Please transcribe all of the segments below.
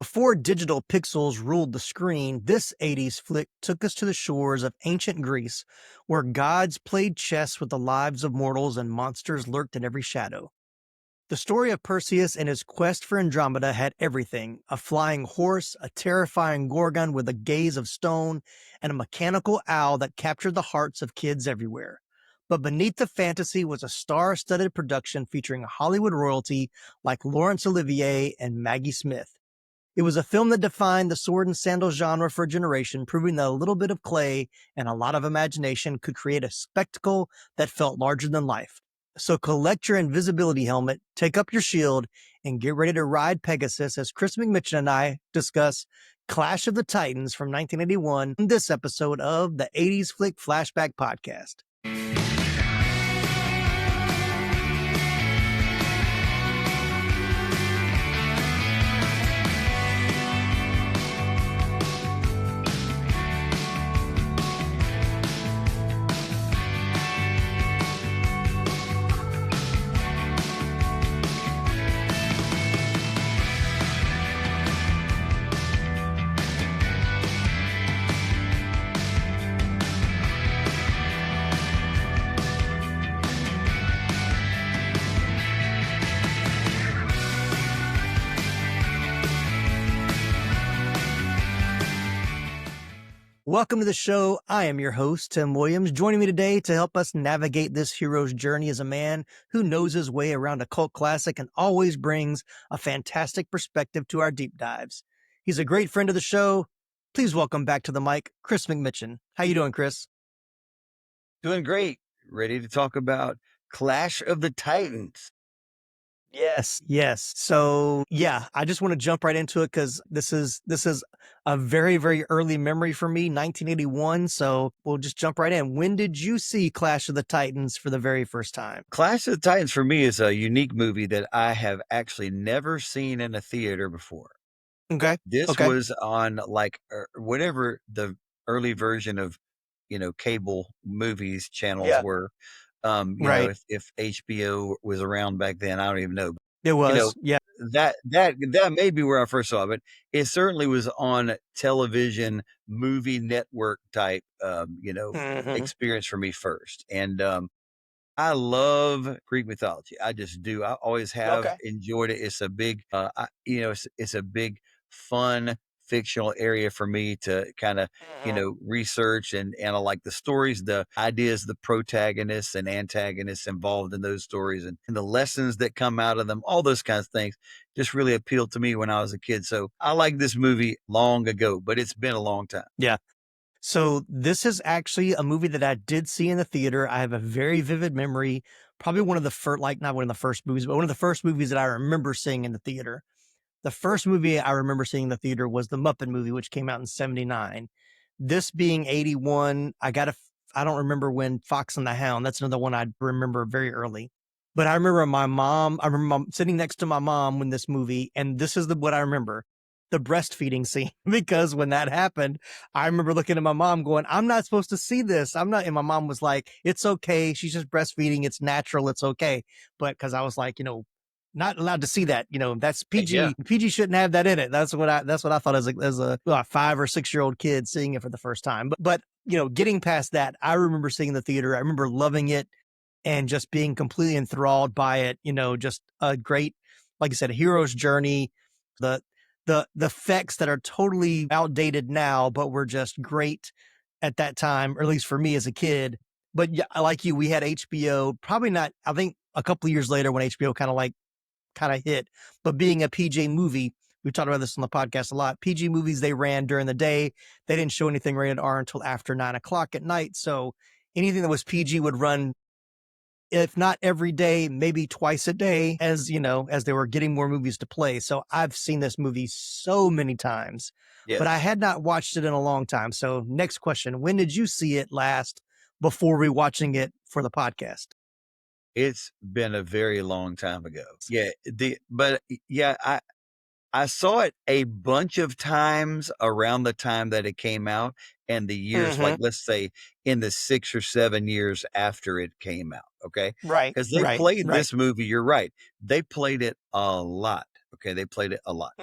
Before digital pixels ruled the screen, this 80s flick took us to the shores of ancient Greece, where gods played chess with the lives of mortals and monsters lurked in every shadow. The story of Perseus and his quest for Andromeda had everything: a flying horse, a terrifying gorgon with a gaze of stone, and a mechanical owl that captured the hearts of kids everywhere. But beneath the fantasy was a star studded production featuring Hollywood royalty like Laurence Olivier and Maggie Smith. It was a film that defined the sword and sandal genre for a generation, proving that a little bit of clay and a lot of imagination could create a spectacle that felt larger than life. So collect your invisibility helmet, take up your shield, and get ready to ride Pegasus as Chris McMichen and I discuss Clash of the Titans from 1981 in this episode of the 80s Flick Flashback Podcast. Welcome to the show. I am your host, Tim Williams. Joining me today to help us navigate this hero's journey is a man who knows his way around a cult classic and always brings a fantastic perspective to our deep dives. He's a great friend of the show. Please welcome back to the mic, Chris McMichen. How you doing, Chris? Doing great. Ready to talk about Clash of the Titans. Yes. So I just want to jump right into it because this is a very, very early memory for me, 1981. So we'll just jump right in. When did you see Clash of the Titans for the very first time? Clash of the Titans for me is a unique movie that I have actually never seen in a theater before. Okay. This was on like whatever the early version of, cable movies channels were. Right. If HBO was around back then, I don't even know. It was, That may be where I first saw it, but it certainly was on television, movie network type, experience for me first. And I love Greek mythology. I just do. I always have enjoyed it. It's a big, it's a big, fun fictional area for me to kind of, research and I like the stories, the ideas, the protagonists and antagonists involved in those stories and the lessons that come out of them. All those kinds of things just really appealed to me when I was a kid. So I like this movie long ago, but it's been a long time. Yeah. So this is actually a movie that I did see in the theater. I have a very vivid memory, probably one of the first, not one of the first movies, but one of the first movies that I remember seeing in the theater. The first movie I remember seeing in the theater was the Muppet movie, which came out in 79. This being 81, I don't remember when Fox and the Hound, that's another one I remember very early. But I remember sitting next to my mom when this movie, and this is what I remember. The breastfeeding scene, because when that happened, I remember looking at my mom going, I'm not supposed to see this. And my mom was like, it's okay. She's just breastfeeding. It's natural. It's okay. But cause I was like, not allowed to see that, that's PG. Yeah. PG shouldn't have that in it. That's what I thought as a 5 or 6 year old kid seeing it for the first time. But, getting past that, I remember seeing the theater. I remember loving it and just being completely enthralled by it. Just a great, like I said, a hero's journey. The effects that are totally outdated now, but were just great at that time, or at least for me as a kid. But yeah, like you, we had HBO, probably not, I think a couple of years later when HBO kind of hit, but being a PG movie, we talked about this on the podcast a lot. PG movies, they ran during the day. They didn't show anything rated R until after 9:00 at night. So anything that was PG would run, if not every day, maybe twice a day, as they were getting more movies to play. So I've seen this movie so many times, but I had not watched it in a long time. So next question, when did you see it last before rewatching it for the podcast? It's been a very long time ago. I saw it a bunch of times around the time that it came out and the years, like let's say in the 6 or 7 years after it came out. Okay. Right. Because they played this movie. You're right. They played it a lot. Okay. They played it a lot.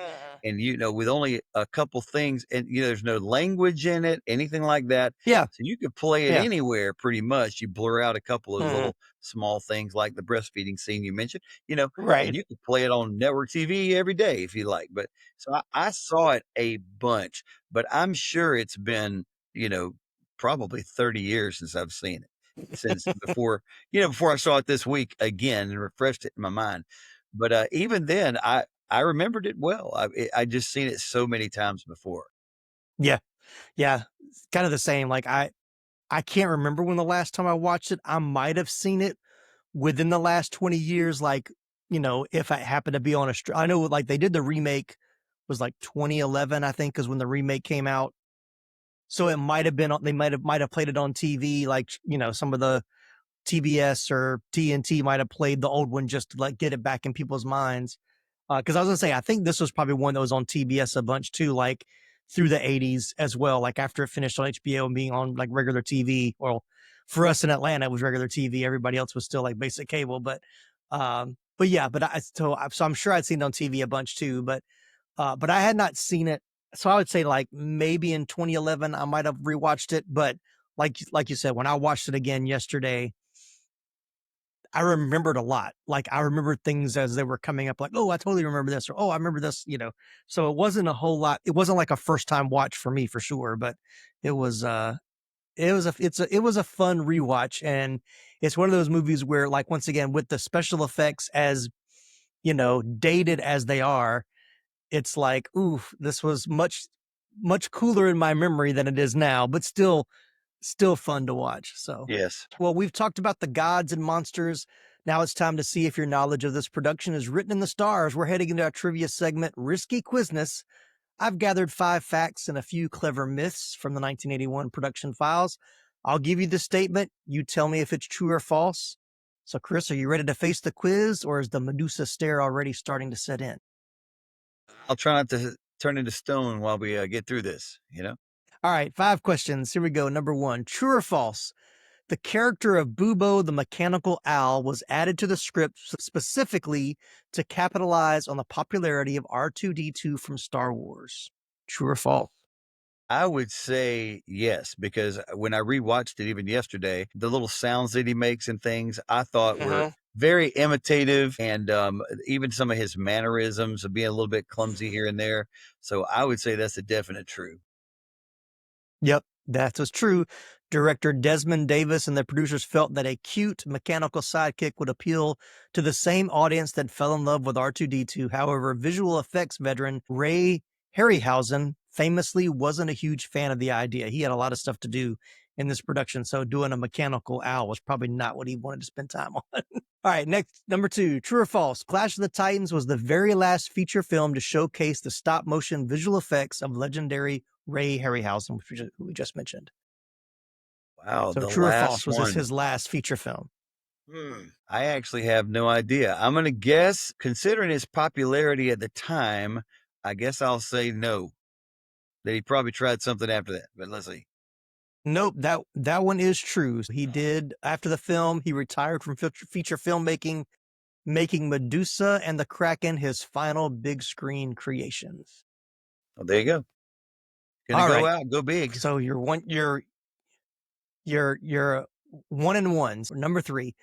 and, with only a couple things and, there's no language in it, anything like that. Yeah. So you could play it Yeah. anywhere pretty much. You blur out a couple of Mhm. little small things like the breastfeeding scene you mentioned, and Right. you could play it on network TV every day if you like. But so I saw it a bunch, but I'm sure it's been, probably 30 years since I've seen it. Since before I saw it this week again and refreshed it in my mind. But even then, I remembered it well. I just seen it so many times before. Yeah. Yeah. It's kind of the same. Like I can't remember when the last time I watched it. I might have seen it within the last 20 years. Like, if I happened to be on I know like they did the remake was like 2011, I think, because when the remake came out. So it might have been, they might have played it on TV. Like, some of the TBS or TNT might have played the old one just to like get it back in people's minds. Because I was gonna say, I think this was probably one that was on TBS a bunch too, like through the '80s as well. Like after it finished on HBO and being on like regular TV. Well, for us in Atlanta, it was regular TV. Everybody else was still like basic cable. But yeah, so I'm sure I'd seen it on TV a bunch too. But I had not seen it. So I would say like maybe in 2011 I might have rewatched it. But like you said, when I watched it again yesterday, I remembered a lot. Like I remembered things as they were coming up, like, oh, I totally remember this, or oh, I remember this. So it wasn't a whole lot. It wasn't like a first time watch for me for sure, but it was it was a fun rewatch. And it's one of those movies where, like, once again, with the special effects as dated as they are, it's like, ooh, this was much cooler in my memory than it is now, but still fun to watch. So, Yes. well, we've talked about the gods and monsters. Now it's time to see if your knowledge of this production is written in the stars. We're heading into our trivia segment, Risky Quizness. I've gathered 5 facts and a few clever myths from the 1981 production files. I'll give you the statement. You tell me if it's true or false. So, Chris, are you ready to face the quiz, or is the Medusa stare already starting to set in? I'll try not to turn into stone while we get through this. All right, 5 questions. Here we go. Number 1, true or false? The character of Bubo the mechanical owl was added to the script specifically to capitalize on the popularity of R2D2 from Star Wars. True or false? I would say yes, because when I rewatched it even yesterday, the little sounds that he makes and things I thought were Uh-huh. very imitative, and even some of his mannerisms of being a little bit clumsy here and there. So I would say that's a definite true. Yep, that was true. Director Desmond Davis and the producers felt that a cute mechanical sidekick would appeal to the same audience that fell in love with R2D2. However, visual effects veteran Ray Harryhausen famously wasn't a huge fan of the idea. He had a lot of stuff to do in this production, so doing a mechanical owl was probably not what he wanted to spend time on. All right, next, number 2, true or false? Clash of the Titans was the very last feature film to showcase the stop motion visual effects of legendary Ray Harryhausen, who we just mentioned. Wow, So the true or last false? Was this one. his last feature film? I actually have no idea. I'm going to guess, considering his popularity at the time, I guess I'll say no. That he probably tried something after that, but let's see. Nope, that one is true. He did, after the film, he retired from feature filmmaking, making Medusa and the Kraken his final big screen creations. Well, there you go. Gonna All go right. out, go big. So you're 1-1. So number 3.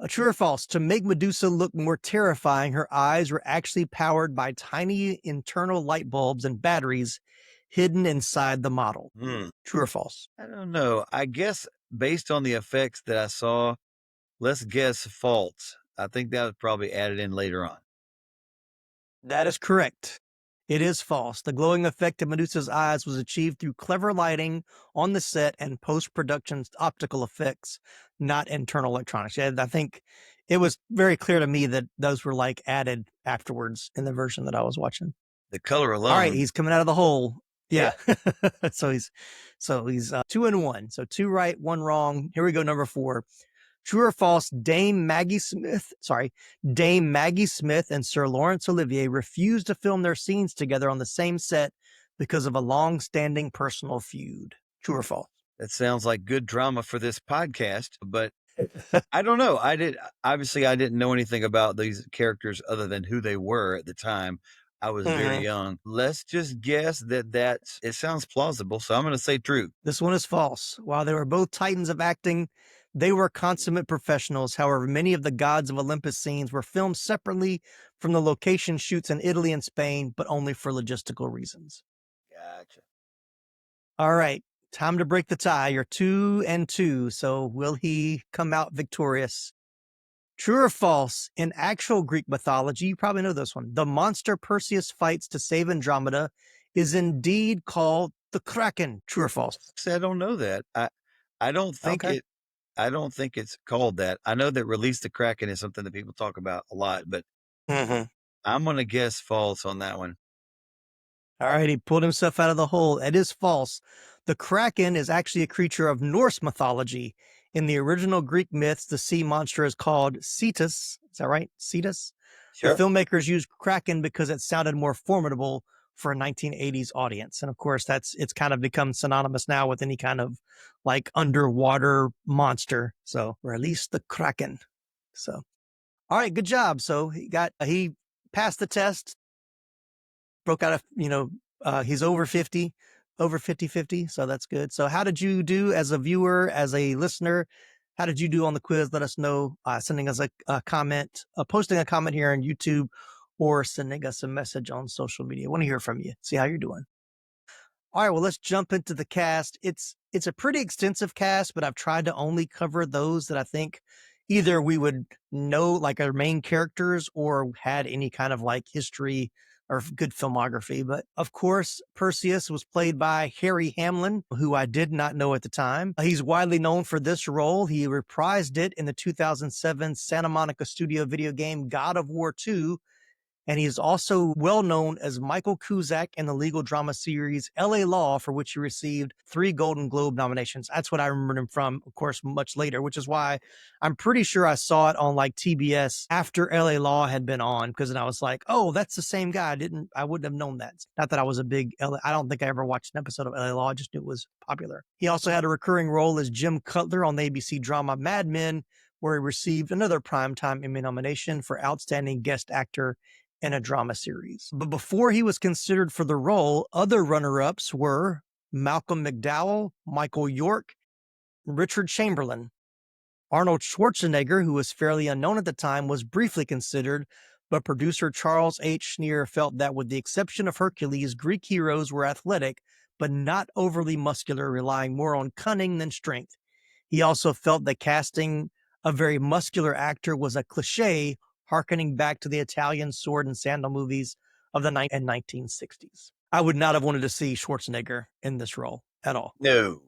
True or false? To make Medusa look more terrifying, her eyes were actually powered by tiny internal light bulbs and batteries hidden inside the model. Hmm. True or false? I don't know. I guess based on the effects that I saw, let's guess false. I think that was probably added in later on. That is correct. It is false. The glowing effect of Medusa's eyes was achieved through clever lighting on the set and post-production optical effects, not internal electronics. Yeah, I think it was very clear to me that those were like added afterwards in the version that I was watching. The color All right, alone. he's coming out of the hole. Yeah. Yeah. so he's 2-1. So 2 right, 1 wrong. Here we go. Number 4. True or false? Dame Maggie Smith and Sir Laurence Olivier refused to film their scenes together on the same set because of a long-standing personal feud. True or false? That sounds like good drama for this podcast, but I don't know. Obviously I didn't know anything about these characters other than who they were at the time. I was very young. Let's just guess that it sounds plausible. So I'm going to say true. This one is false. While they were both titans of acting, they were consummate professionals. However, many of the gods of Olympus scenes were filmed separately from the location shoots in Italy and Spain, but only for logistical reasons. Gotcha. All right, time to break the tie. You're 2-2. So will he come out victorious? True or false? In actual Greek mythology, you probably know this one. The monster Perseus fights to save Andromeda is indeed called the Kraken. True or false? I don't know that. I don't think Okay. I don't think it's called that. I know that Release the Kraken is something that people talk about a lot, but I'm going to guess false on that one. All right, he pulled himself out of the hole. It is false. The Kraken is actually a creature of Norse mythology. In the original Greek myths, the sea monster is called Cetus. Is that right? Cetus? Sure. The filmmakers used Kraken because it sounded more formidable for a 1980s audience. And of course, it's kind of become synonymous now with any kind of like underwater monster. So release the Kraken. So, all right, good job. So he passed the test, broke out of, he's over 50, over 50. So that's good. So how did you do as a viewer, as a listener? How did you do on the quiz? Let us know, sending us a comment, posting a comment here on YouTube, or sending us a message on social media. I want to hear from you. See how you're doing. All right, well, let's jump into the cast. It's a pretty extensive cast, but I've tried to only cover those that I think either we would know, like our main characters, or had any kind of like history or good filmography. But of course, Perseus was played by Harry Hamlin, who I did not know at the time. He's widely known for this role. He reprised it in the 2007 Santa Monica studio video game God of War 2. And he's also well known as Michael Cusack in the legal drama series LA Law, for which he received 3 Golden Globe nominations. That's what I remembered him from, of course, much later, which is why I'm pretty sure I saw it on like TBS after LA Law had been on, because then I was like, oh, that's the same guy. I wouldn't have known that. Not that I was a big LA, I don't think I ever watched an episode of LA Law. I just knew it was popular. He also had a recurring role as Jim Cutler on the ABC drama Mad Men, where he received another Primetime Emmy nomination for Outstanding Guest Actor in a drama series. But before he was considered for the role, other runner-ups were Malcolm McDowell, Michael York, Richard Chamberlain. Arnold Schwarzenegger, who was fairly unknown at the time, was briefly considered, but producer Charles H. Schneer felt that with the exception of Hercules, Greek heroes were athletic, but not overly muscular, relying more on cunning than strength. He also felt that casting a very muscular actor was a cliche, harkening back to the Italian sword and sandal movies of the 1960s. I would not have wanted to see Schwarzenegger in this role at all. No.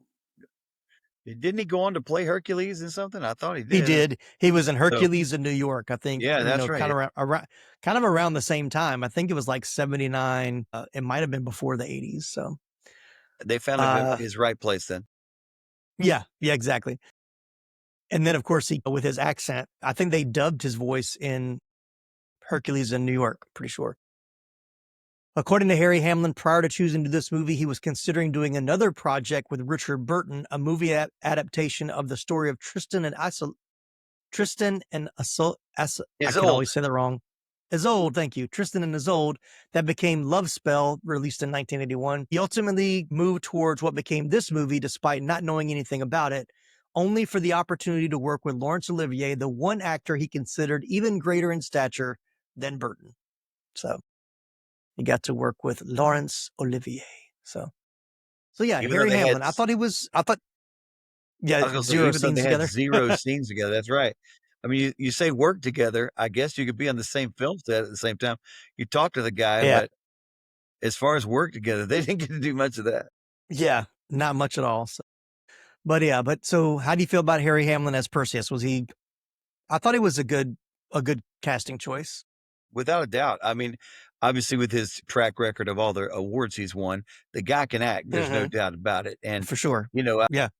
Didn't he go on to play Hercules in something? I thought he did. He did. He was in Hercules in New York, I think. Yeah, that's right. Kind of around the same time. I think it was like 79. It might have been before the 80s. So they found his right place then. Yeah, exactly. And then, of course, with his accent, I think they dubbed his voice in Hercules in New York, pretty sure. According to Harry Hamlin, prior to choosing to do this movie, he was considering doing another project with Richard Burton, a movie adaptation of the story of Tristan and Isolde. I can always say that wrong. Isolde, thank you. Tristan and Isolde, that became Love Spell, released in 1981. He ultimately moved towards what became this movie, despite not knowing anything about it, only for the opportunity to work with Laurence Olivier, the one actor he considered even greater in stature than Burton. So he got to work with Laurence Olivier. So yeah, Harry Hamlin. I thought, zero scenes together. Zero scenes together. That's right. I mean, you say work together. I guess you could be on the same film set at the same time. You talk to the guy, but as far as work together, they didn't get to do much of that. Yeah, not much at all. So. But so how do you feel about Harry Hamlin as Perseus? I thought he was a good casting choice. Without a doubt. I mean, obviously with his track record of all the awards he's won, the guy can act. There's no doubt about it. And for sure,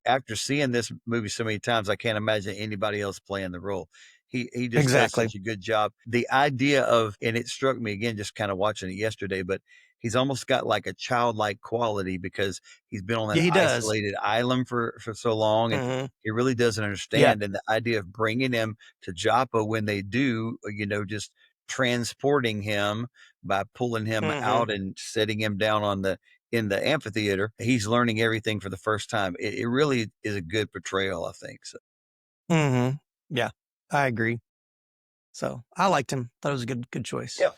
after seeing this movie so many times, I can't imagine anybody else playing the role. He just does such a good job. The idea of, and it struck me again, just kind of watching it yesterday, but he's almost got like a childlike quality because he's been on that isolated island for so long, and he really doesn't understand. And the idea of bringing him to Joppa when they do, just transporting him by pulling him out and setting him down in the amphitheater. He's learning everything for the first time. It really is a good portrayal, I think. So. Yeah, I agree. So I liked him. Thought it was a good choice. Yeah.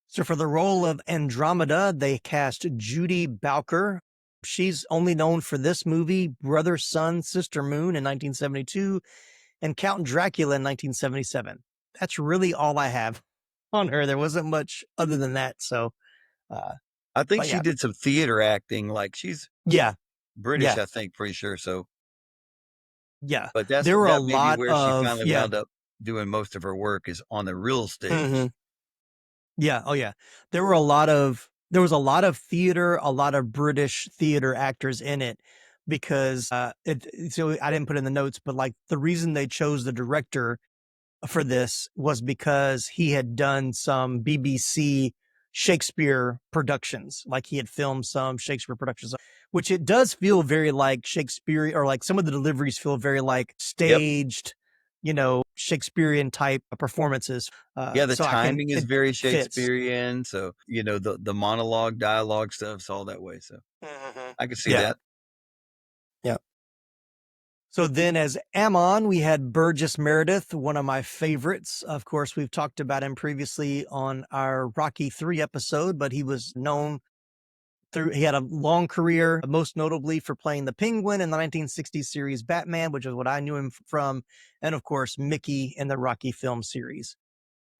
So for the role of Andromeda, they cast Judy Bowker. She's only known for this movie, Brother, Sun, Sister Moon in 1972, and Count Dracula in 1977. That's really all I have on her. There wasn't much other than that. So, I think she yeah. did some theater acting. Like she's British, I think, pretty sure. So, yeah, but there were a that may be lot where she finally wound up doing most of her work is on the real stage. Yeah. Oh yeah. There was a lot of theater, a lot of British theater actors in it because so I didn't put in the notes, but like the reason they chose the director for this was because he had done some BBC Shakespeare productions. Like he had filmed some Shakespeare productions, which it does feel very like Shakespeare, or like some of the deliveries feel very like staged, Shakespearean type performances. Yeah, the So timing is very fits. Shakespearean. So, the monologue, dialogue stuff's all that way. So I can see that. Yeah. So then as Ammon, we had Burgess Meredith, one of my favorites. Of course, we've talked about him previously on our Rocky 3 episode, but he was known he had a long career, most notably for playing the Penguin in the 1960s series Batman, which is what I knew him from, and of course, Mickey in the Rocky film series.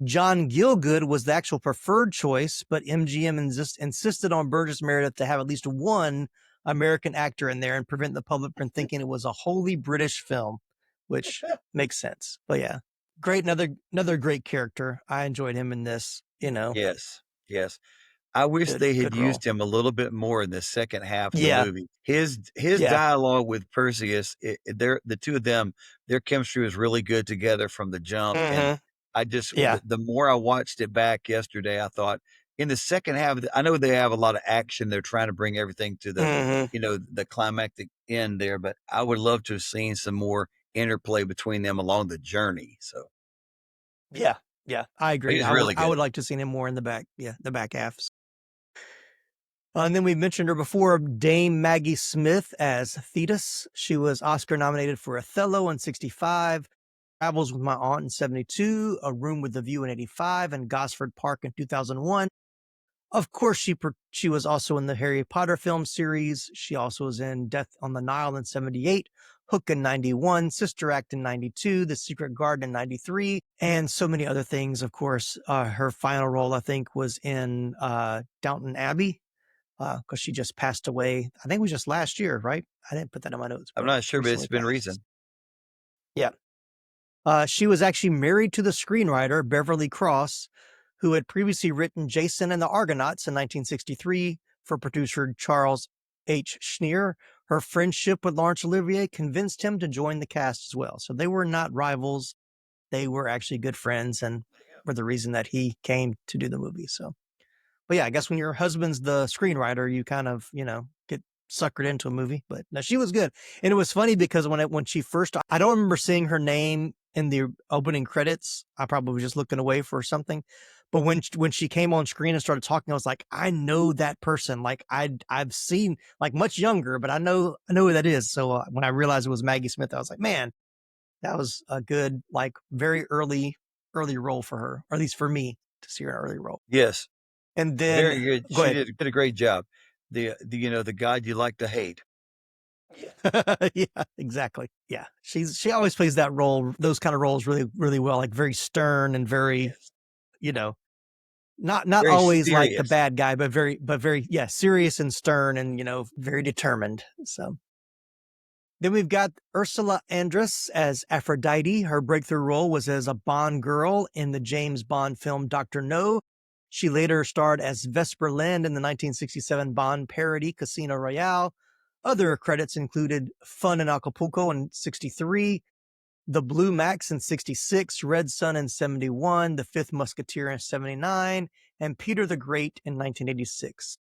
John Gielgud was the actual preferred choice, but MGM insisted on Burgess Meredith to have at least one American actor in there and prevent the public from thinking it was a wholly British film, which makes sense. But yeah, great. Another great character. I enjoyed him in this, Yes. Yes. I wish they had used him a little bit more in the second half of the movie. His dialogue with Perseus, the two of them, their chemistry was really good together from the jump. And I just, the more I watched it back yesterday, I thought in the second half, I know they have a lot of action. They're trying to bring everything to the, the climactic end there, but I would love to have seen some more interplay between them along the journey. So. Yeah, I agree. He's really good. I would like to see him more in the back. Yeah, the back half. And then we mentioned her before, Dame Maggie Smith as Thetis. She was Oscar nominated for Othello in 1965, Travels with My Aunt in 1972, A Room with a View in 1985, and Gosford Park in 2001. Of course, she was also in the Harry Potter film series. She also was in Death on the Nile in 1978, Hook in 1991, Sister Act in 1992, The Secret Garden in 1993, and so many other things. Of course, her final role, I think, was in Downton Abbey, because she just passed away. I think it was just last year, right? I didn't put that in my notes. I'm not sure, but it's been recent. Yeah. She was actually married to the screenwriter Beverly Cross, who had previously written Jason and the Argonauts in 1963 for producer Charles H. Schneer. Her friendship with Laurence Olivier convinced him to join the cast as well. So they were not rivals. They were actually good friends and were the reason that he came to do the movie. So, but yeah, I guess when your husband's the screenwriter, you kind of, get suckered into a movie. But no, she was good. And it was funny because when she first, I don't remember seeing her name in the opening credits. I probably was just looking away for something. But when she came on screen and started talking, I was like, I know that person. Like I've seen, like, much younger, but I know who that is. So when I realized it was Maggie Smith, I was like, man, that was a good, like, very early role for her, or at least for me to see her in an early role. Yes. And then very good. She did a great job. The God you like to hate. Yeah, exactly. Yeah. She always plays that role, those kind of roles really, really well, like very stern and very, not very always serious. like the bad guy, but very, serious and stern and, very determined. So then we've got Ursula Andress as Aphrodite. Her breakthrough role was as a Bond girl in the James Bond film Dr. No. She later starred as Vesper Lind in the 1967 Bond parody Casino Royale. Other credits included Fun in Acapulco in 1963, The Blue Max in 1966, Red Sun in 1971, The Fifth Musketeer in 1979, and Peter the Great in 1986.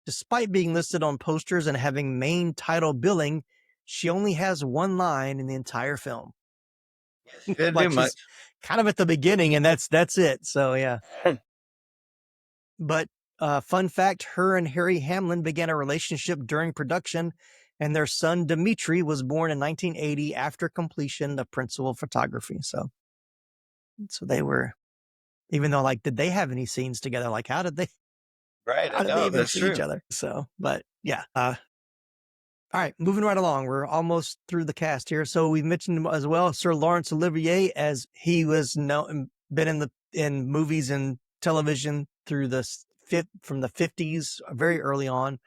Despite being listed on posters and having main title billing, she only has one line in the entire film. Didn't do like much. she's kind of at the beginning, and that's it. So yeah. But fun fact, her and Harry Hamlin began a relationship during production, and their son Dimitri was born in 1980 after completion of principal photography. So they were, even though like, did they have any scenes together? Like, Right. how did they No, even that's see each true. other? So, but yeah. All right, moving right along. We're almost through the cast here. So we mentioned him as well, Sir Laurence Olivier, as he was been in movies and television through from the 50s, very early on.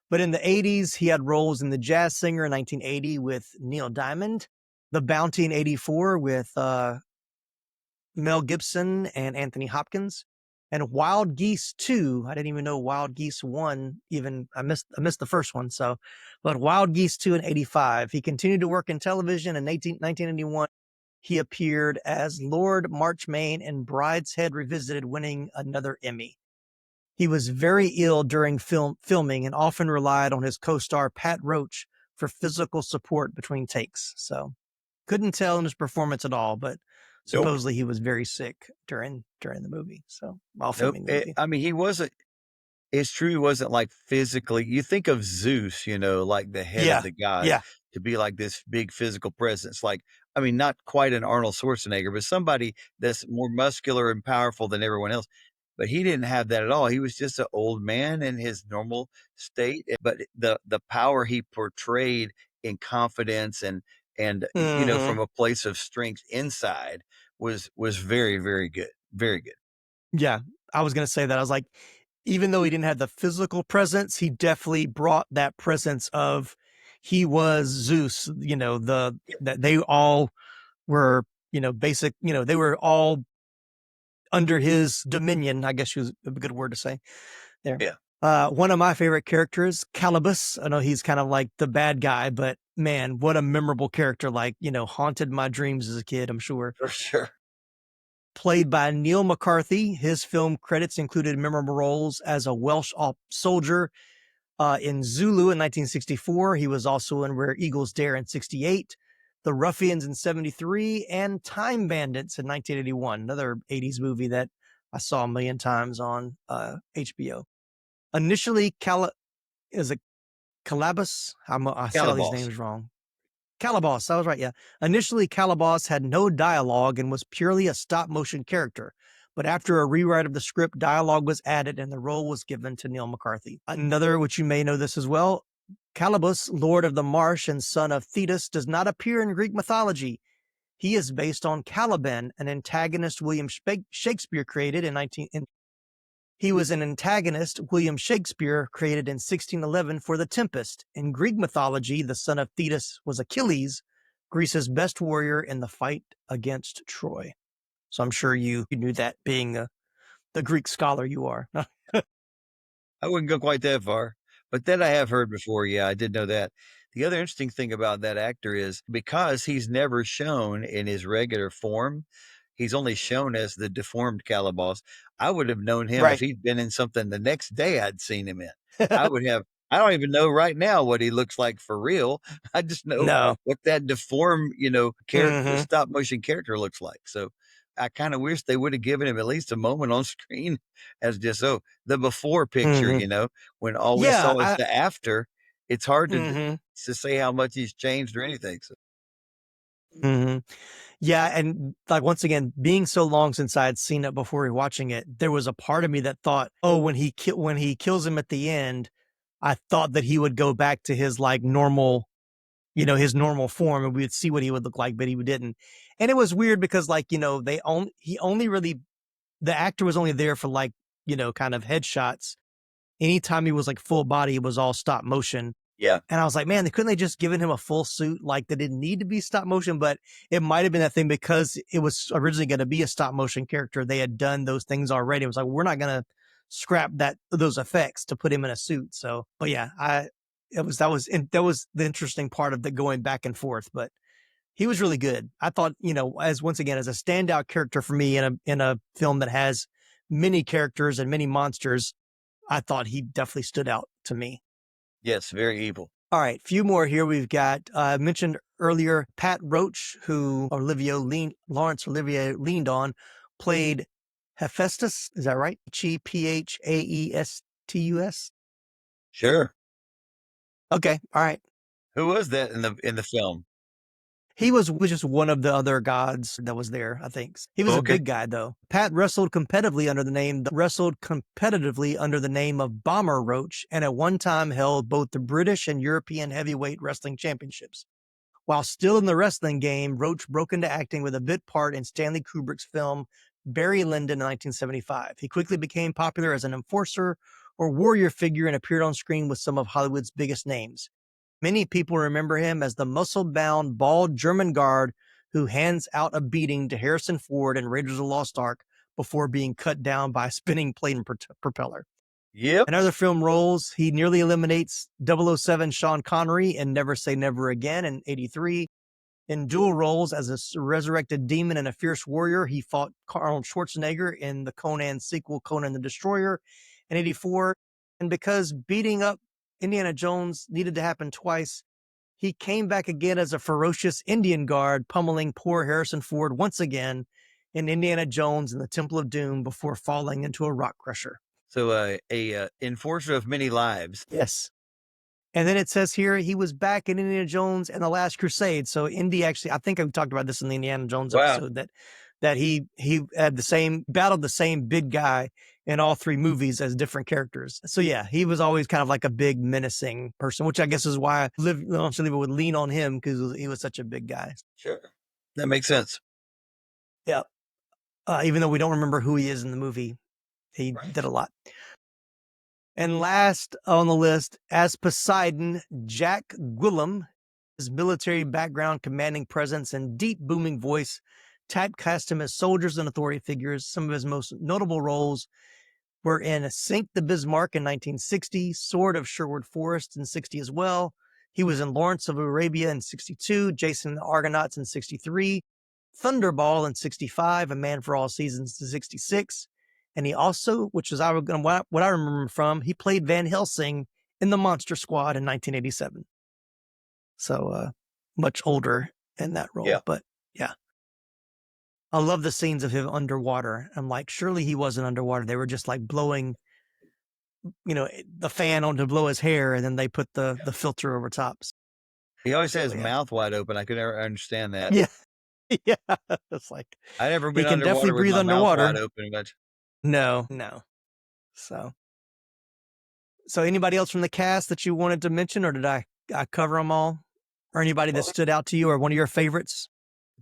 But in the 80s, he had roles in The Jazz Singer in 1980 with Neil Diamond, The Bounty in 84 with Mel Gibson and Anthony Hopkins, and Wild Geese 2. I didn't even know Wild Geese 1 even. I missed the first one. So, but Wild Geese 2 in 85. He continued to work in television in 1981. He appeared as Lord Marchmain in Brideshead Revisited, winning another Emmy. He was very ill during filming and often relied on his co-star Pat Roach for physical support between takes. So couldn't tell in his performance at all, but Nope. supposedly he was very sick during the movie. So while Nope. filming the movie. I mean, he wasn't. It's true. He wasn't like physically. You think of Zeus, like the head of Yeah. the gods, Yeah. to be like this big physical presence. Like, I mean, not quite an Arnold Schwarzenegger, but somebody that's more muscular and powerful than everyone else. But he didn't have that at all. He was just an old man in his normal state. But the power he portrayed in confidence and Mm-hmm. from a place of strength inside was very, very good. Very good. Yeah. I was going to say that. I was like, even though he didn't have the physical presence, he definitely brought that presence of he was Zeus, that they all were, basic, they were all under his dominion, I guess was a good word to say there. Yeah, One of my favorite characters, Calibus. I know he's kind of like the bad guy, but man, what a memorable character. Like, haunted my dreams as a kid, I'm sure. for sure. Played by Neil McCarthy. His film credits included memorable roles as a Welsh soldier in Zulu in 1964. He was also in Where Eagles Dare in 68, The Ruffians in 73, and Time Bandits in 1981, another 80s movie that I saw a million times on HBO. Initially, is it Calabas? I say all these Cannibals. names wrong. Calabas, I was right, yeah. Initially, Calabas had no dialogue and was purely a stop-motion character. But after a rewrite of the script, dialogue was added and the role was given to Neil McCarthy. Another, which you may know this as well, Calibus, Lord of the Marsh and son of Thetis, does not appear in Greek mythology. He is based on Caliban, an antagonist William Shakespeare created he was an antagonist William Shakespeare created in 1611 for The Tempest. In Greek mythology, the son of Thetis was Achilles, Greece's best warrior in the fight against Troy. So I'm sure you knew that, being the Greek scholar you are. I wouldn't go quite that far, but that I have heard before. Yeah, I did know that. The other interesting thing about that actor is because he's never shown in his regular form, he's only shown as the deformed Calabas. I would have known him if Right. he'd been in something the next day I'd seen him in. I don't even know right now what he looks like for real. I just know No. what that deformed, character, Mm-hmm. stop motion character looks like. So I kind of wish they would have given him at least a moment on screen as just, the before picture, Mm-hmm. when all we Yeah. saw is the after. It's hard Mm-hmm. to say how much he's changed or anything. So Mm-hmm. Yeah, and like once again, being so long since I had seen it before rewatching it, there was a part of me that thought, oh, when he kills him at the end, I thought that he would go back to his like normal, his normal form, and we would see what he would look like, but he didn't. And it was weird because like, the actor was only there for like, kind of headshots. Anytime he was like full body, it was all stop motion. yeah, And I was like, man, couldn't they just given him a full suit? Like, they didn't need to be stop motion, but it might have been that thing because it was originally going to be a stop motion character. They had done those things already. It was like, we're not going to scrap those effects to put him in a suit. So, but yeah, that was the interesting part of the going back and forth, but he was really good. I thought, as once again, as a standout character for me in a film that has many characters and many monsters, I thought he definitely stood out to me. yes, very evil. All right, few more here. We've got mentioned earlier, Pat Roach, who Laurence Olivier leaned on, played Hephaestus. Is that right? Phhaestus. Sure. Okay. All right. Who was that in the film? He was just one of the other gods that was there, I think. He was a Okay. big guy, though. Pat wrestled competitively under the name of Bomber Roach, and at one time held both the British and European heavyweight wrestling championships. While still in the wrestling game, Roach broke into acting with a bit part in Stanley Kubrick's film Barry Lyndon in 1975. He quickly became popular as an enforcer or warrior figure and appeared on screen with some of Hollywood's biggest names. Many people remember him as the muscle-bound, bald German guard who hands out a beating to Harrison Ford in Raiders of the Lost Ark before being cut down by a spinning plane propeller. Yep. In other film roles, he nearly eliminates 007 Sean Connery in Never Say Never Again in 1983. In dual roles as a resurrected demon and a fierce warrior, he fought Arnold Schwarzenegger in the Conan sequel, Conan the Destroyer, in 1984. And because beating up Indiana Jones needed to happen twice, he came back again as a ferocious Indian guard, pummeling poor Harrison Ford once again in Indiana Jones and the Temple of Doom before falling into a rock crusher. So a enforcer of many lives. Yes. And then it says here he was back in Indiana Jones and the Last Crusade. So Indy actually, I think I talked about this in the Indiana Jones episode, that he had battled the same big guy in all three movies as different characters. So yeah, he was always kind of like a big menacing person, which I guess is why Laurence Olivier would lean on him, because he was such a big guy. Sure. That makes sense. Yeah. Even though we don't remember who he is in the movie, he did a lot. And last on the list, as Poseidon, Jack Gwilym, his military background, commanding presence, and deep booming voice typecast him as soldiers and authority figures. Some of his most notable roles were in Sink the Bismarck in 1960, Sword of Sherwood Forest in 1960 as well. He was in Lawrence of Arabia in 1962, Jason and the Argonauts in 1963, Thunderball in 1965, A Man for All Seasons in 1966. And he also, which is what I remember from, he played Van Helsing in The Monster Squad in 1987. So much older in that role. Yeah. But yeah. I love the scenes of him underwater. I'm like, surely he wasn't underwater. They were just like blowing, the fan on to blow his hair, and then they put the filter over top. He always had his mouth wide open. I could never understand that. Yeah. Yeah. It's like, I never been he can underwater definitely breathe with my underwater. mouth wide open, but No. So anybody else from the cast that you wanted to mention, or did I cover them all? Or anybody that stood out to you, or one of your favorites?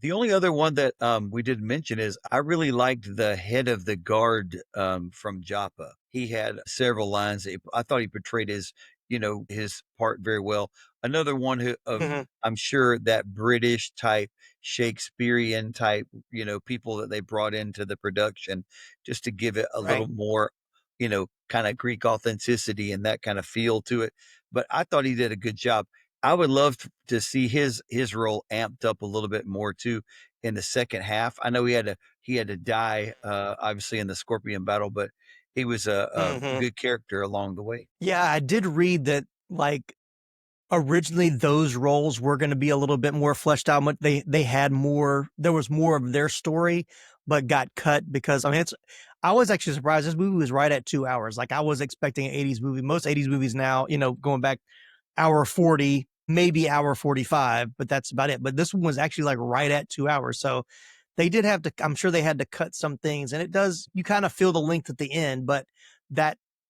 the only other one that we didn't mention is I really liked the head of the guard from Joppa. He had several lines. I thought he portrayed his part very well. Another one I'm sure that British type, Shakespearean type, people that they brought into the production just to give it a little more, kind of Greek authenticity and that kind of feel to it. But I thought he did a good job. I would love to see his role amped up a little bit more too in the second half. I know he had to die, obviously in the Scorpion battle, but he was a good character along the way. Yeah, I did read that, like, originally those roles were going to be a little bit more fleshed out. They had more, there was more of their story, but got cut because, I was actually surprised. This movie was right at 2 hours. Like, I was expecting an 80s movie. Most 80s movies now, going back hour 40, maybe hour 45, but that's about it. But this one was actually like right at 2 hours. So they did have to, I'm sure they had to cut some things, and you kind of feel the length at the end, but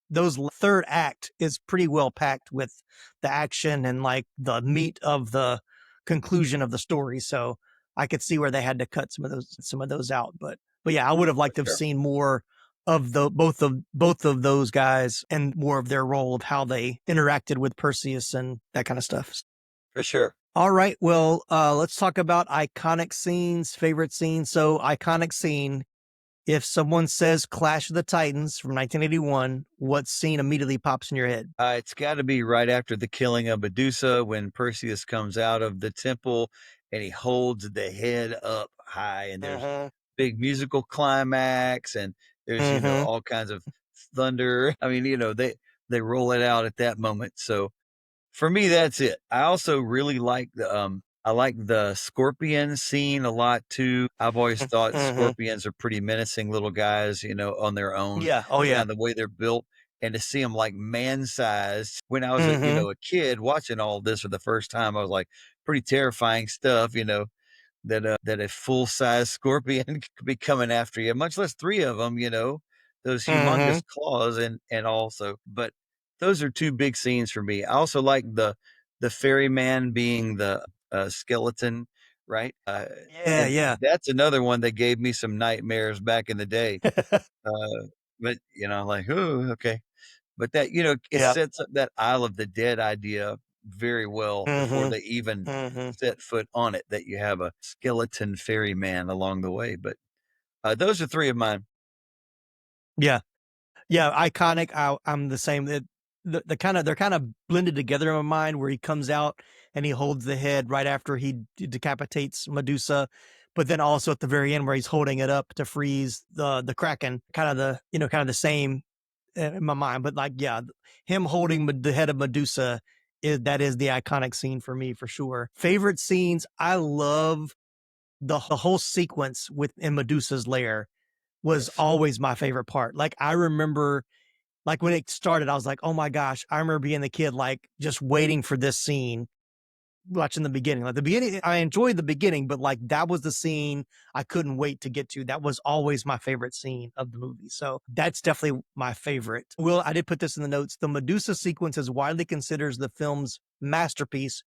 those third act is pretty well packed with the action and like the meat of the conclusion of the story. So I could see where they had to cut some of those out. But yeah, I would have liked to have seen more of both of those guys and more of their role of how they interacted with Perseus and that kind of stuff. For sure. All right. Well, let's talk about iconic scenes, favorite scenes. So iconic scene. If someone says Clash of the Titans from 1981, what scene immediately pops in your head? It's got to be right after the killing of Medusa, when Perseus comes out of the temple and he holds the head up high, and there's big musical climax, and there's all kinds of thunder. I mean, they roll it out at that moment. So for me, that's it. I also really like I like the scorpion scene a lot too. I've always thought Mhm. scorpions are pretty menacing little guys, on their own, Yeah. Oh, yeah. the way they're built, and to see them like man-sized. When I was Mhm. a kid watching all this for the first time, I was like, pretty terrifying stuff, that a full-size scorpion could be coming after you, much less 3 of them, those humongous Mhm. claws and also but those are 2 big scenes for me. I also like the ferryman being the, skeleton, right? Yeah, And yeah. that's another one that gave me some nightmares back in the day. But, like, "Ooh, okay." But that, it Yeah. sets up that Isle of the Dead idea very well before Mhm. they even Mhm. set foot on it, that you have a skeleton ferryman along the way. But those are 3 of mine. Yeah. Yeah, iconic. I'm the same. The kind of they're kind of blended together in my mind where he comes out and he holds the head right after he decapitates Medusa, but then also at the very end where he's holding it up to freeze the Kraken. Kind of kind of the same in my mind. But like, yeah, him holding the head of Medusa is the iconic scene for me for sure. Favorite scenes. I love the whole sequence in Medusa's lair was Yes. always my favorite part. Like I remember like when it started, I was like, oh my gosh, I remember being the kid, like just waiting for this scene, watching the beginning. Like the beginning, I enjoyed the beginning, but like that was the scene I couldn't wait to get to. That was always my favorite scene of the movie. So that's definitely my favorite. Will, I did put this in the notes. The Medusa sequence is widely considered the film's masterpiece.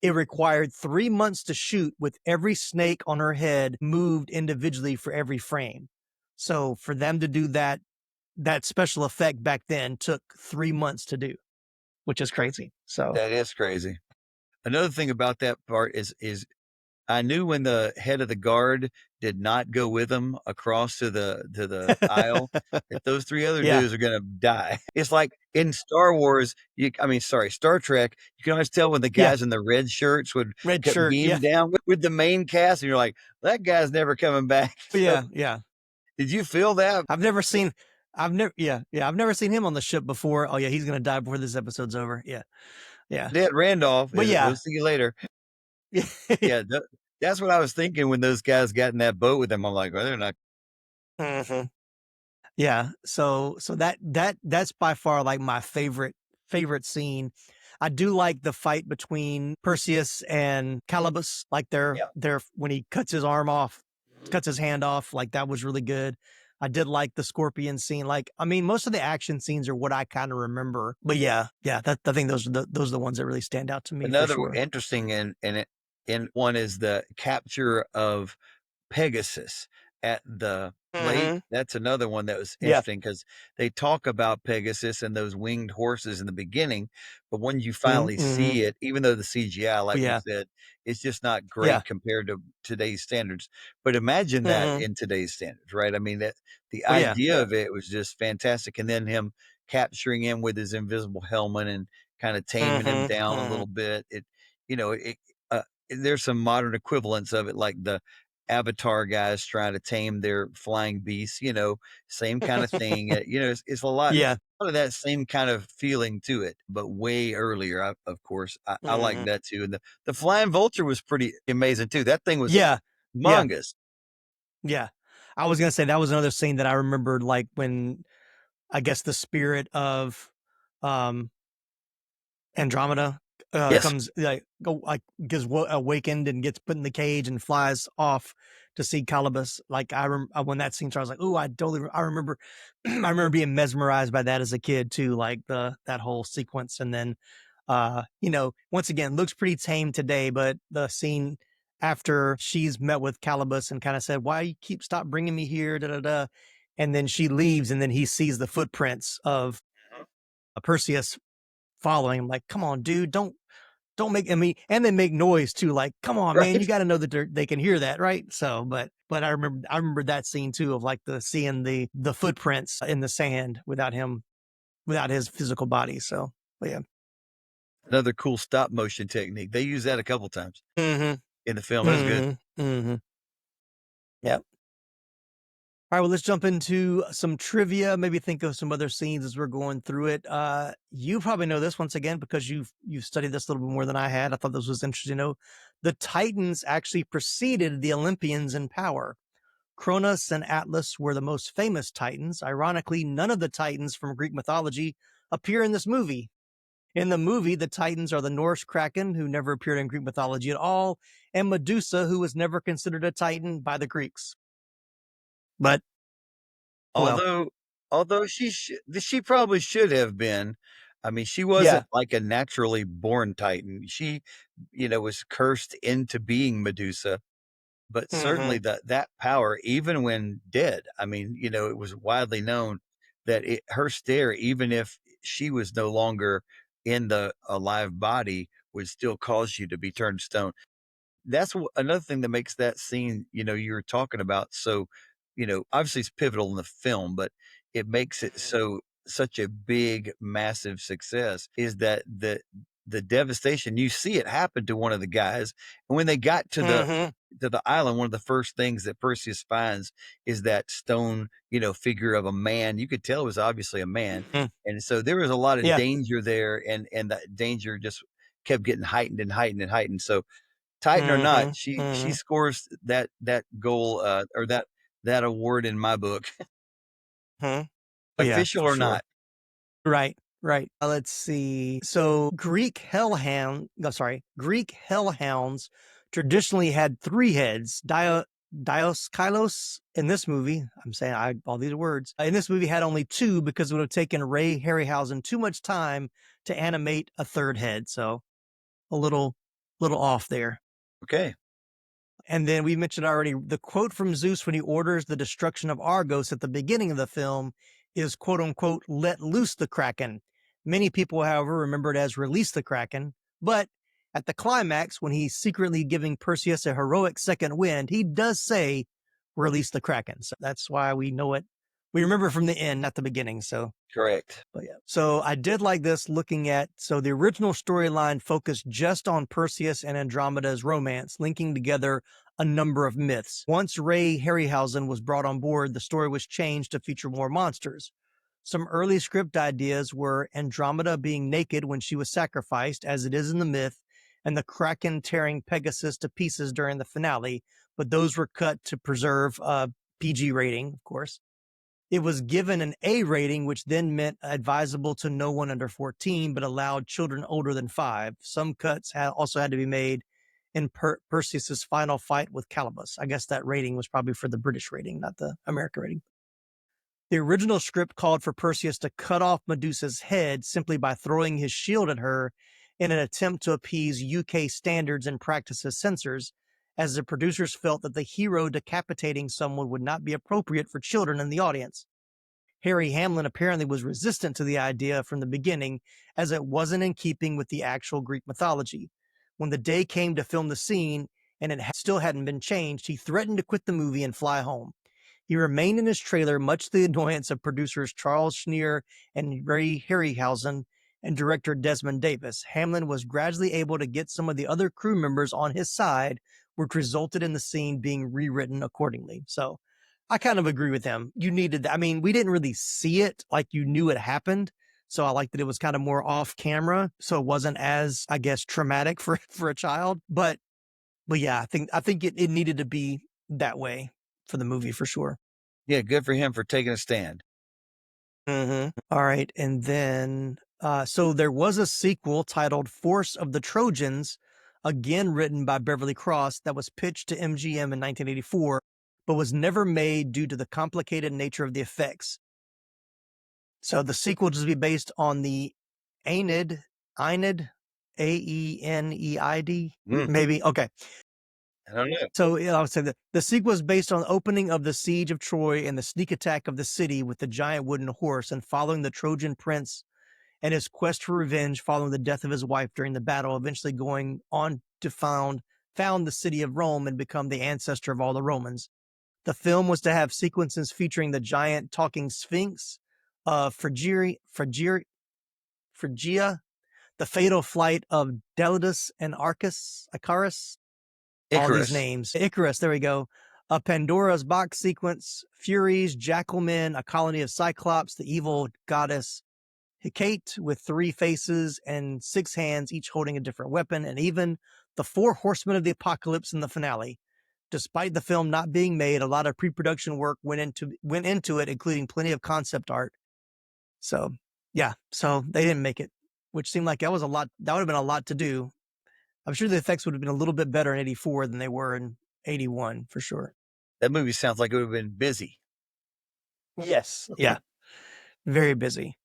It required 3 months to shoot with every snake on her head moved individually for every frame. So for them to do that special effect back then took 3 months to do, which is crazy. So, That is crazy. Another thing about that part is I knew when the head of the guard did not go with him across to the aisle, that those 3 other yeah, dudes are gonna die. It's like in Star Wars, sorry, Star Trek, you can always tell when the yeah, guys in the red shirts would red get shirt, yeah, beamed down with the main cast, and you're like, "That guy's never coming back." So, yeah, yeah. did you feel that? I've never seen, I've never seen him on the ship before. Oh yeah, he's gonna die before this episode's over. Yeah, yeah, That Randolph but is, "We'll yeah, see you later." yeah. Yeah, that's what I was thinking when those guys got in that boat with him. I'm like, "Well, they're not." Mhm. Yeah, so that's by far like my favorite scene. I do like the fight between Perseus and Calibus, like Yeah. they're when he cuts his arm off, cuts his hand off, like that was really good. I did like the scorpion scene. Like, I mean, most of the action scenes are what I kind of remember. But yeah, yeah, that I think those are the ones that really stand out to me for Another sure. interesting in one is the capture of Pegasus at the lake. Mhm. That's another one that was Yeah. interesting because they talk about Pegasus and those winged horses in the beginning, but when you finally Mhm. see it, even though the CGI, like we Yeah. said, it's just not Yeah. great compared to today's standards. But imagine that Mhm. in today's standards, right? I mean, that the Oh yeah. idea of it was just fantastic. And then him capturing him with his invisible helmet and kind of taming him Mhm. down a Mhm. little bit. Uh, there's some modern equivalents of it, like the Avatar guys trying to tame their flying beasts, same kind of thing. It's Yeah. a lot of that same kind of feeling to it, but way earlier. Of course, I like Mhm. that too. And the flying vulture was pretty amazing too. That thing was Yeah. Yeah. humongous. Yeah. I was gonna say that was another scene that I remembered, like, when I guess the spirit of, um, Andromeda, Yes. comes, like, gets awakened and gets put in the cage and flies off to see Calibus. Like, when that scene started, I was like, "Ooh, I remember I remember being mesmerized by that as a kid too, like, that whole sequence." And then, once again, looks pretty tame today, but the scene after she's met with Calibus and kinda said, "Why you stop bringing me here, da, da, da," and then she leaves, and then he sees the footprints of, Perseus following him, like, "Come on, dude, don't make," I mean, and they make noise too, like, "Come on, man, you Right. gotta know that they can hear that, right?" So, but I remember that scene too of, like, seeing the footprints in the sand without his physical body, so, but yeah. Another cool stop motion technique. They use that a couple times Mhm. in the film. It was good. Mhm. Mhm. Yep. All right, well, let's jump into some trivia. Maybe think of some other scenes as we're going through it. You probably know this once again because you've studied this a little bit more than I had. I thought this was interesting to know. The Titans actually preceded the Olympians in power. Cronus and Atlas were the most famous Titans. Ironically, none of the Titans from Greek mythology appear in this movie. In the movie, the Titans are the Norse Kraken, who never appeared in Greek mythology at all, and Medusa, who was never considered a Titan by the Greeks. But, well, Although although she probably should have been. I mean, she yeah. wasn't like a naturally born Titan. She, was cursed into being Medusa, but certainly Mm-hmm. that power, even when dead, I mean, it was widely known that her stare, even if she was no longer in the alive body, would still cause you to be turned to stone. That's another thing that makes that scene, you were talking about. So, obviously it's pivotal in the film, but it makes it so such a big, massive success is that the devastation, you see it happen to one of the guys. And when they got Mm-hmm. to the island, one of the first things that Perseus finds is that stone, figure of a man. You could tell it was obviously a man. Mm-hmm. And so there was a lot of Yeah. danger there, and that danger just kept getting heightened and heightened and heightened. So Titan or not, Mm-hmm. she Mm-hmm. scores that goal, or that award in my book, Hmm. Oh, yeah, official for or sure. not. Right, right. Let's see. So Greek hellhounds traditionally had three heads. Dioskylos in this movie, I'm saying all these words, in this movie had only two because it would have taken Ray Harryhausen too much time to animate a third head. So a little off there. Okay, And then we mentioned already the quote from Zeus when he orders the destruction of Argos at the beginning of the film is quote unquote, let loose the Kraken. Many people, however, remember it as release the Kraken. But at the climax, when he's secretly giving Perseus a heroic second wind, he does say release the Kraken. So that's why we know it. We remember from the end, not the beginning. So correct. but yeah, so I did like this looking at, so the original storyline focused just on Perseus and Andromeda's romance, linking together a number of myths. Once Ray Harryhausen was brought on board, the story was changed to feature more monsters. Some early script ideas were Andromeda being naked when she was sacrificed, as it is in the myth, and the Kraken tearing Pegasus to pieces during the finale, but those were cut to preserve a PG rating, of course. It was given an A rating, which then meant advisable to no one under 14, but allowed children older than 5. Some cuts also had to be made in Perseus's final fight with Calibus. I guess that rating was probably for the British rating, not the American rating. The original script called for Perseus to cut off Medusa's head simply by throwing his shield at her in an attempt to appease UK standards and practices censors, as the producers felt that the hero decapitating someone would not be appropriate for children in the audience. Harry Hamlin apparently was resistant to the idea from the beginning, as it wasn't in keeping with the actual Greek mythology. When the day came to film the scene and it still hadn't been changed, he threatened to quit the movie and fly home. He remained in his trailer, much to the annoyance of producers Charles Schneer and Ray Harryhausen and director Desmond Davis. Hamlin was gradually able to get some of the other crew members on his side, which resulted in the scene being rewritten accordingly. So I kind of agree with him. You needed that. I mean, we didn't really see it like you knew it happened. So I like that it was kind of more off camera. So it wasn't as, I guess, traumatic for a child. But yeah, I think it needed to be that way for the movie for sure. Yeah, good for him for taking a stand. Mm-hmm. All right. And then, so there was a sequel titled Force of the Trojans, again written by Beverly Cross, that was pitched to MGM in 1984, but was never made due to the complicated nature of the effects. So the sequel just be based on the Aeneid, Aeneid, Mm, maybe. Okay. I don't know. So I would say that the sequel is based on the opening of the siege of Troy and the sneak attack of the city with the giant wooden horse, and following the Trojan prince and his quest for revenge following the death of his wife during the battle, eventually going on to found the city of Rome and become the ancestor of all the Romans. The film was to have sequences featuring the giant talking sphinx, Phrygia, the fatal flight of Daedalus and Icarus, all these Icarus. names. Icarus, there we go. A Pandora's Box sequence, Furies, Jackalmen, a colony of Cyclops, the evil goddess Hecate with 3 faces and 6 hands, each holding a different weapon, and even the 4 horsemen of the apocalypse in the finale. Despite the film not being made, a lot of pre-production work went into it, including plenty of concept art. So, yeah, so they didn't make it, which seemed like that was a lot. That would have been a lot to do. I'm sure the effects would have been a little bit better in 84 than they were in 81, for sure. That movie sounds like it would have been busy. Yes. Yeah. Very busy.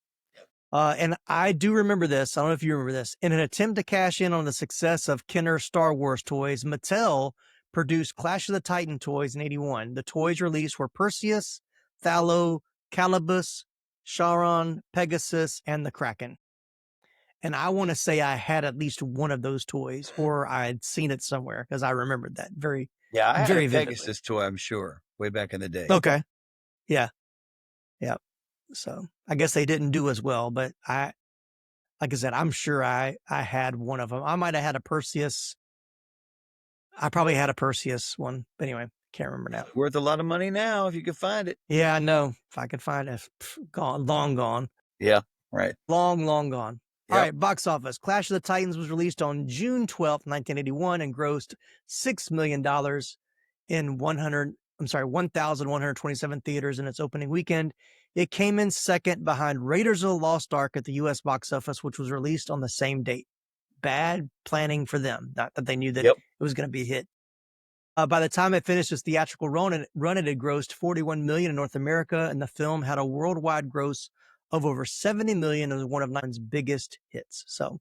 And I do remember this. I don't know if you remember this. In an attempt to cash in on the success of Kenner Star Wars toys, Mattel produced Clash of the Titan toys in 81. The toys released were Perseus, Thallo, Calibus, Charon, Pegasus, and the Kraken. And I want to say I had at least one of those toys, or I had seen it somewhere because I remembered that very, Yeah, I had very a vividly. Pegasus toy, I'm sure, way back in the day. Okay. Yeah. Yeah. So I guess they didn't do as well, but like I said, I'm sure I had one of them. I might have had a Perseus. I probably had a Perseus one, but anyway, can't remember now. Worth a lot of money now if you could find it. Yeah, I know. If I could find it, gone, long gone. Yeah, right. Long gone. Yep. All right, box office. Clash of the Titans was released on June 12th, 1981 and grossed $6 million in 1,127 theaters in its opening weekend. It came in second behind Raiders of the Lost Ark at the U.S. box office, which was released on the same date. Bad planning for them, not that they knew that it was going to be a hit. By the time it finished its theatrical run, it had grossed $41 million in North America, and the film had a worldwide gross of over $70 million and was one of Nine's biggest hits. So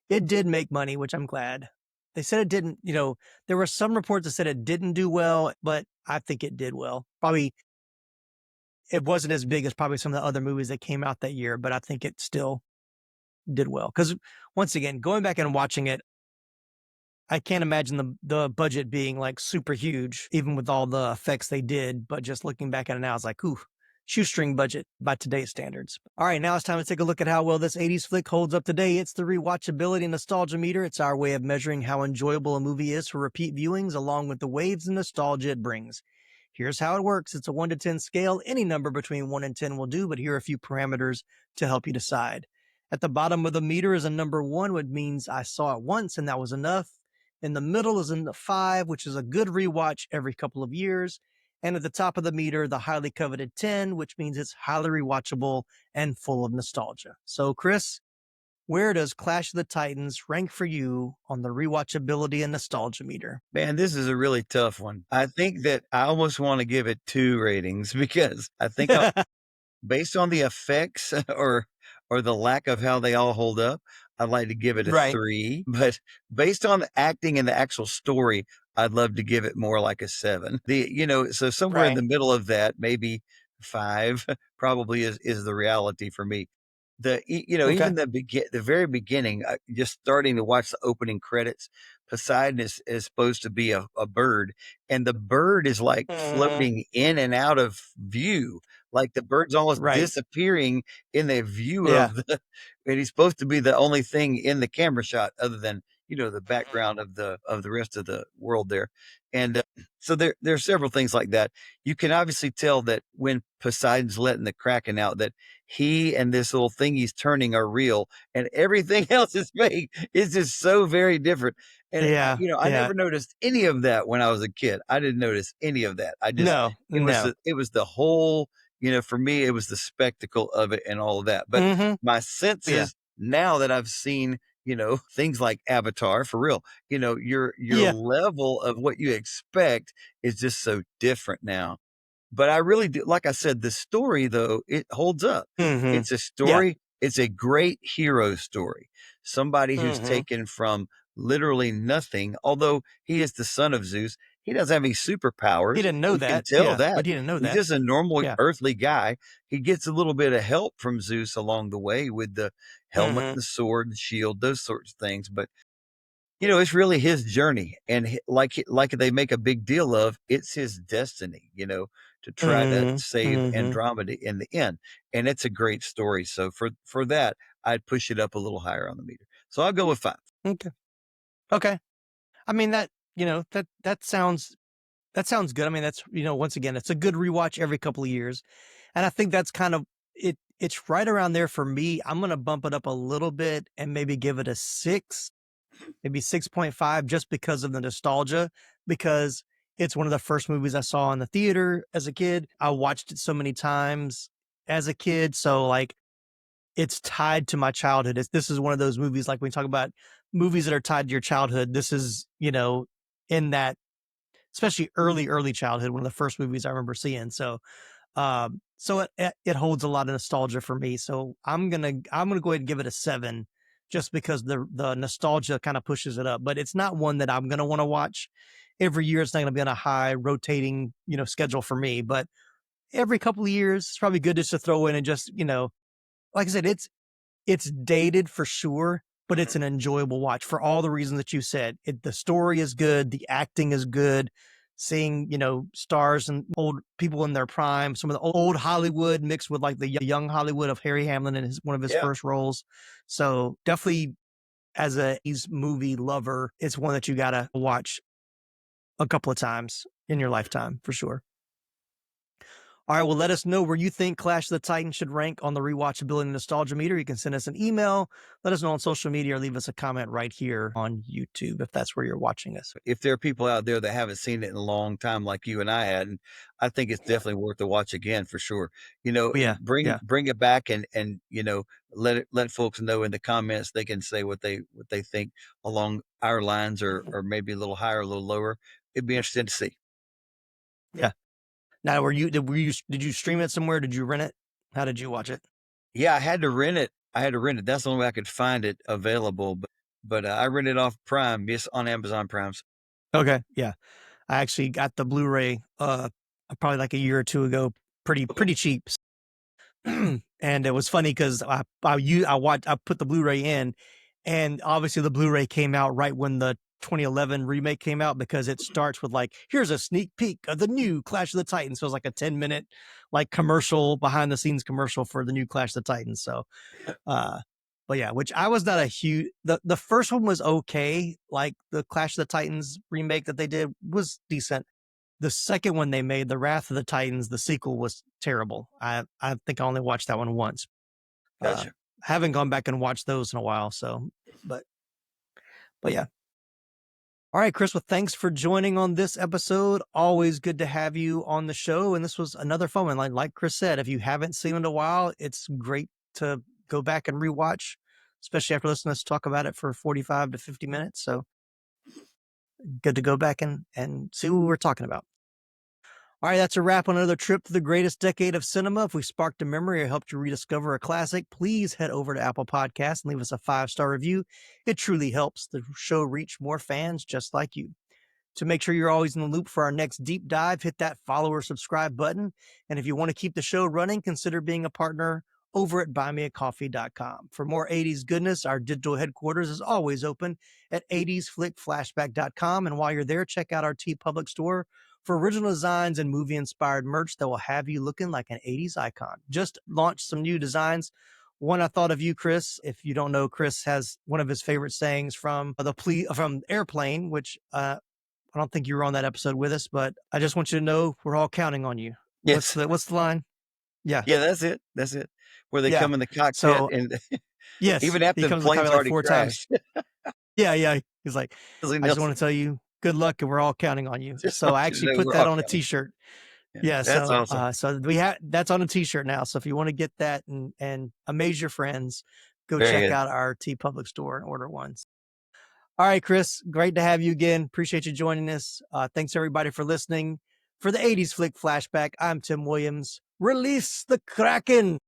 it did make money, which I'm glad. They said it didn't, there were some reports that said it didn't do well, but I think it did well. Probably it wasn't as big as probably some of the other movies that came out that year, but I think it still did well. Because once again, going back and watching it, I can't imagine the budget being like super huge, even with all the effects they did. But just looking back at it now, it's like, ooh, shoestring budget by today's standards. All right, now it's time to take a look at how well this 80s flick holds up today. It's the Rewatchability and Nostalgia meter. It's our way of measuring how enjoyable a movie is for repeat viewings, along with the waves and nostalgia it brings. Here's how it works. It's a 1 to 10 scale. Any number between 1 and 10 will do, but here are a few parameters to help you decide. At the bottom of the meter is a number 1, which means I saw it once and that was enough. In the middle is in the 5, which is a good rewatch every couple of years. And at the top of the meter, the highly coveted 10, which means it's highly rewatchable and full of nostalgia. So, Chris, where does Clash of the Titans rank for you on the rewatchability and nostalgia meter? Man, this is a really tough one. I think that I almost want to give it 2 ratings because I think based on the effects or the lack of how they all hold up, I'd like to give it a 3, but based on the acting and the actual story, I'd love to give it more like a 7. So somewhere in the middle of that, maybe 5 probably is the reality for me. Even the very beginning, just starting to watch the opening credits, Poseidon is supposed to be a bird, and the bird is like floating in and out of view. Like the bird's almost disappearing in the view of and he's supposed to be the only thing in the camera shot other than, the background of the rest of the world there. And so there are several things like that. You can obviously tell that when Poseidon's letting the Kraken out, that he and this little thing he's turning are real, and everything else is fake. It's just so very different. And I never noticed any of that when I was a kid. I didn't notice any of that. It was the whole, for me, it was the spectacle of it and all of that. But my senses now that I've seen, things like Avatar, for real, your level of what you expect is just so different now. But I really do, like I said, the story though, it holds up. It's a story. It's a great hero story. Somebody who's taken from literally nothing, although he is the son of Zeus. He doesn't have any superpowers. He didn't know that. Can tell that. But he didn't know that. He's just a normal earthly guy. He gets a little bit of help from Zeus along the way with the helmet, the sword, the shield, those sorts of things. But it's really his journey, and like they make a big deal of, it's his destiny. To try to save Andromeda in the end, and it's a great story. So for that, I'd push it up a little higher on the meter. So I'll go with 5. Okay. I mean that sounds That sounds good. I mean, that's, once again, it's a good rewatch every couple of years. And I think that's kind of it. It's right around there for me. I'm going to bump it up a little bit and maybe give it a 6, maybe 6.5, just because of the nostalgia, because it's one of the first movies I saw in the theater as a kid. I watched it so many times as a kid. So like it's tied to my childhood. This is one of those movies, like when we talk about movies that are tied to your childhood, this is, in that, especially early childhood, one of the first movies I remember seeing. So, so it holds a lot of nostalgia for me. So I'm gonna go ahead and give it a 7, just because the nostalgia kind of pushes it up. But it's not one that I'm gonna want to watch every year. It's not gonna be on a high rotating schedule for me. But every couple of years, it's probably good just to throw in and just like I said, it's dated for sure, but it's an enjoyable watch for all the reasons that you said. The story is good, the acting is good. Seeing, stars and old people in their prime, some of the old Hollywood mixed with like the young Hollywood of Harry Hamlin in one of his first roles. So definitely, as a movie lover, it's one that you got to watch a couple of times in your lifetime for sure. All right, well, let us know where you think Clash of the Titans should rank on the Rewatchability Nostalgia Meter. You can send us an email, let us know on social media, or leave us a comment right here on YouTube if that's where you're watching us. If there are people out there that haven't seen it in a long time like you and I had, and I think it's definitely worth the watch again for sure. Bring it back and let folks know in the comments. They can say what they think along our lines, or maybe a little higher, a little lower. It'd be interesting to see. Yeah. Now, did you stream it somewhere? Did you rent it? How did you watch it? Yeah, I had to rent it. That's the only way I could find it available. But I rented off Prime, yes, on Amazon Prime. Okay, yeah, I actually got the Blu-ray probably like a year or two ago, pretty cheap. And it was funny because I put the Blu-ray in, and obviously the Blu-ray came out right when the 2011 remake came out, because it starts with like, here's a sneak peek of the new Clash of the Titans. So it was like a 10-minute like commercial, behind the scenes commercial for the new Clash of the Titans. So, but yeah, which I was not a huge, the first one was okay. Like the Clash of the Titans remake that they did was decent. The second one they made, The Wrath of the Titans, the sequel, was terrible. I think I only watched that one once. Gotcha. Haven't gone back and watched those in a while. So, but yeah. All right, Chris, well, thanks for joining on this episode. Always good to have you on the show. And this was another fun one. Like Chris said, if you haven't seen it in a while, it's great to go back and rewatch, especially after listening to us talk about it for 45 to 50 minutes. So good to go back and see what we're talking about. All right, that's a wrap on another trip to the greatest decade of cinema. If we sparked a memory or helped you rediscover a classic, please head over to Apple Podcasts and leave us a 5-star review. It truly helps the show reach more fans just like you. To make sure you're always in the loop for our next deep dive, hit that follow or subscribe button. And if you want to keep the show running, consider being a partner over at buymeacoffee.com. For more 80s goodness, our digital headquarters is always open at 80sflickflashback.com. And while you're there, check out our TeePublic store for original designs and movie-inspired merch that will have you looking like an 80s icon. Just launched some new designs. One, I thought of you, Chris. If you don't know, Chris has one of his favorite sayings from from Airplane, which I don't think you were on that episode with us, but I just want you to know we're all counting on you. Yes. What's the line? Yeah. Yeah, that's it. Where they come in the cockpit and yes, even after the plane's already crashed. Yeah. He's like, I just want to tell you good luck, and we're all counting on you. So I actually put that on a t-shirt. Yeah, that's awesome. So that's on a t-shirt now. So if you want to get that and amaze your friends, go Very check good. out our TeePublic store and order one. All right, Chris, great to have you again. Appreciate you joining us. Thanks everybody for listening. For the 80s Flick Flashback, I'm Tim Williams. Release the Kraken.